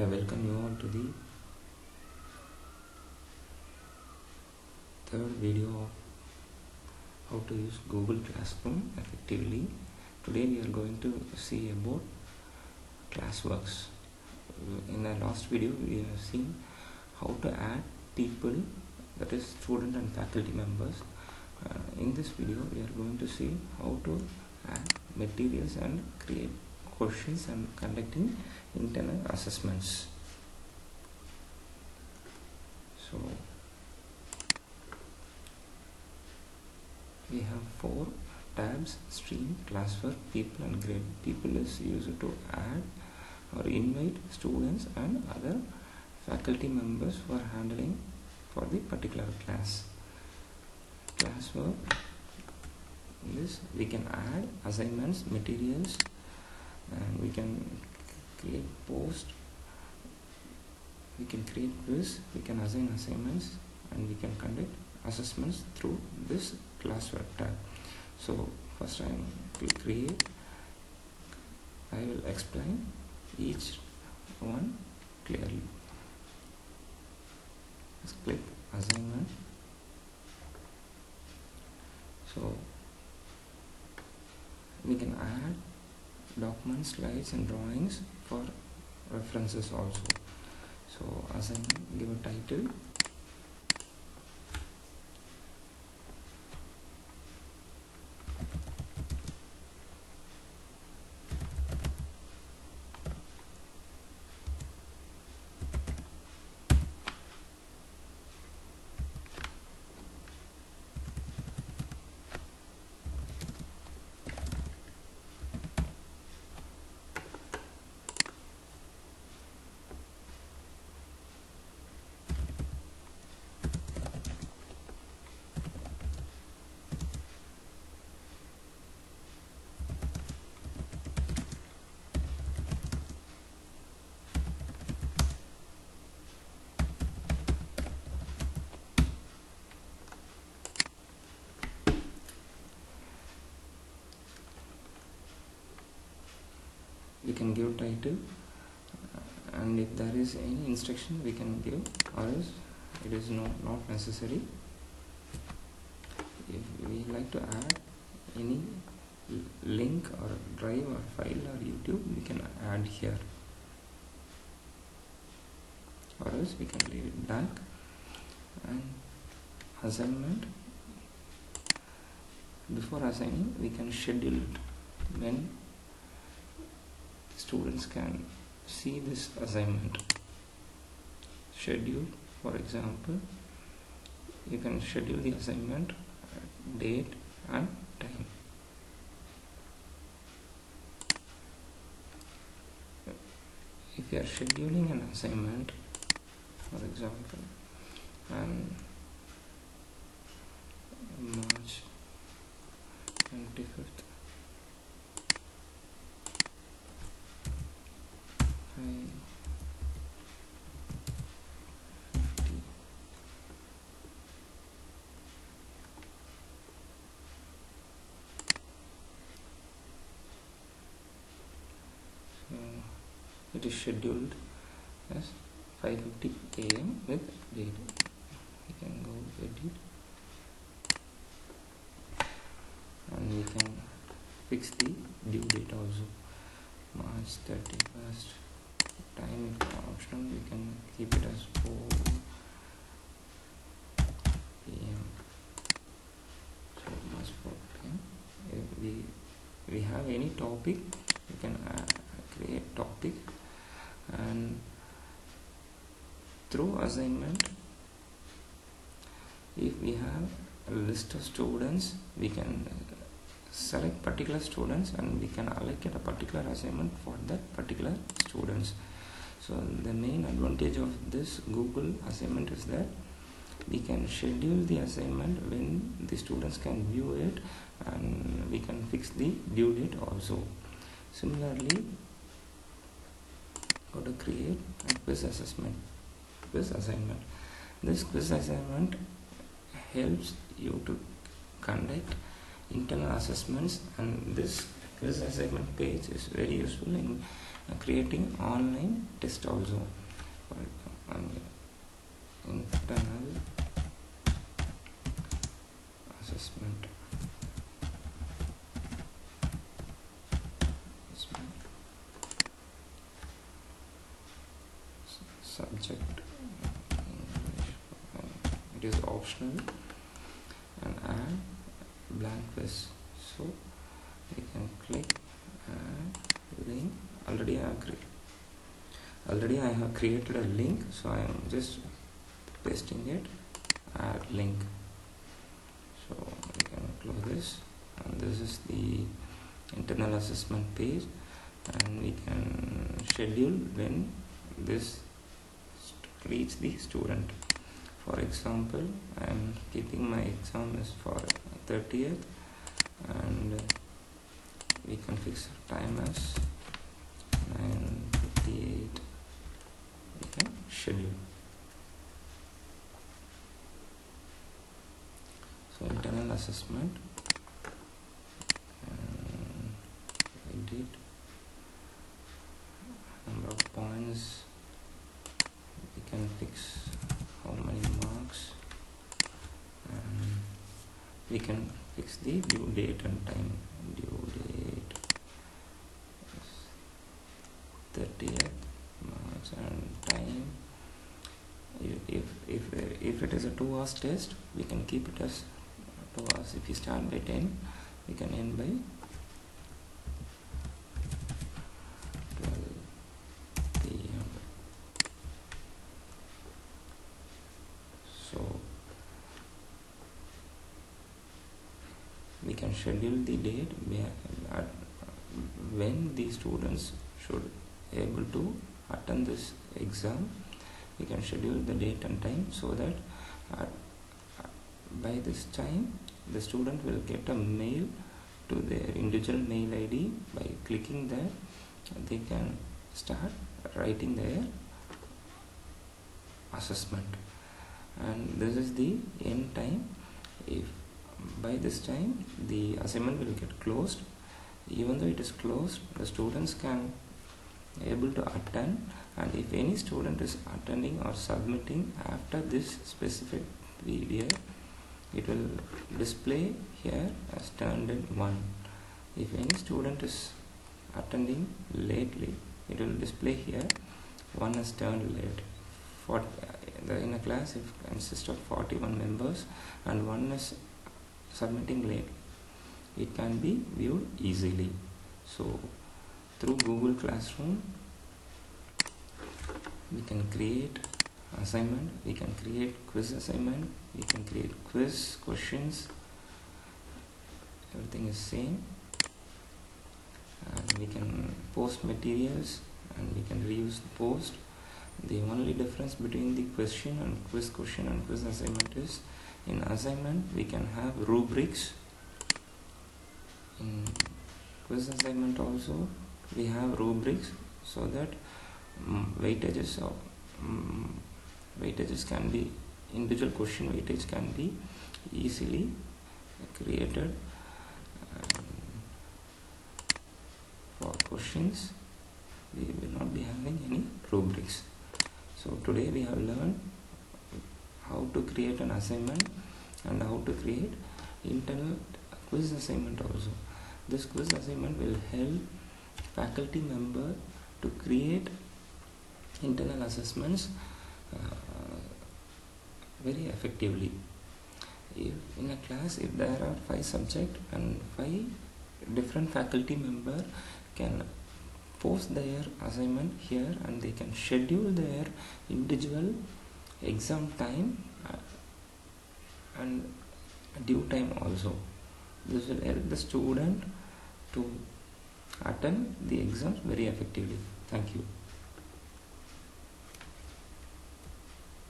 I welcome you all to the third video of how to use Google Classroom effectively. Today we are going to see about Classworks. In the last video we have seen how to add people, that is student and faculty members. In this video we are going to see how to add materials and create questions and conducting internal assessments. So we have 4 tabs: stream, classwork, people and grade. People is used to add or invite students and other faculty members for handling for the particular class. Classwork is we can add assignments, materials, and we can create post, we can create quiz, we can assign assignments, and we can conduct assessments through this classwork tab. So first I will create, I will explain each one clearly. Let's click assignment. So we can add documents, slides and drawings for references also. So assignment, give a title, we can give title, and if there is any instruction we can give, or else it is not necessary. If we like to add any link or drive or file or YouTube, we can add here, or else we can leave it blank. And assignment, before assigning we can schedule it when students can see this assignment. Schedule, for example, you can schedule the assignment date and time. If you are scheduling an assignment, for example, on March 25th, it is scheduled as 5:50 AM with date. We can go edit and we can fix the due date also. March 31st. Time is optional, we can keep it as 4 PM. So March 4 PM. If we have any topic, we can create topic, and through assignment, if we have a list of students, we can select particular students and we can allocate a particular assignment for that particular students. So the main advantage of this Google assignment is that we can schedule the assignment when the students can view it, and we can fix the due date also. Similarly, go to create a quiz assignment. This quiz assignment helps you to conduct internal assessments, and this quiz assignment page is very useful in creating online test also. For internal assessment subject English, it is optional, and add blank quiz. So we can click add link. Already I have created a link, so I am just pasting it, add link. So we can close this, and this is the internal assessment page, and we can schedule when this reach the student. For example, I am keeping my exam is for 30th, and we can fix time as 9:58. We can schedule. So internal assessment, edit, number of points, we can fix how many marks, and we can fix the due date and time. Due date is 30th March, and time, if it is a 2 hours test, we can keep it as 2 hours. If you start by 10, we can end by 12 p.m. So we can schedule the date when the students should able to attend this exam. We can schedule the date and time, so that by this time the student will get a mail to their individual mail ID. By clicking there, they can start writing their assessment, and this is the end time. If by this time the assignment will get closed, even though it is closed, the students can able to attend, and if any student is attending or submitting after this specific video, it will display here as turned in 1. If any student is attending lately, it will display here 1 is turned late. In a class, if consists of 41 members and 1 is submitting late, it can be viewed easily. So through Google Classroom, we can create assignment, we can create quiz assignment, we can create quiz questions. Everything is same, and we can post materials, and we can reuse the post. The only difference between the question and quiz question and quiz assignment is, in assignment we can have rubrics. In quiz assignment also we have rubrics, so that weightages can be, individual question weightage can be easily created. For questions, we will not be having any rubrics. So today we have learned how to create an assignment and how to create internal quiz assignment also. This quiz assignment will help faculty member to create internal assessments very effectively. If in a class, if there are 5 subjects and 5 different faculty member can post their assignment here, and they can schedule their individual exam time and due time also. This will help the student to attend the exams very effectively. Thank you.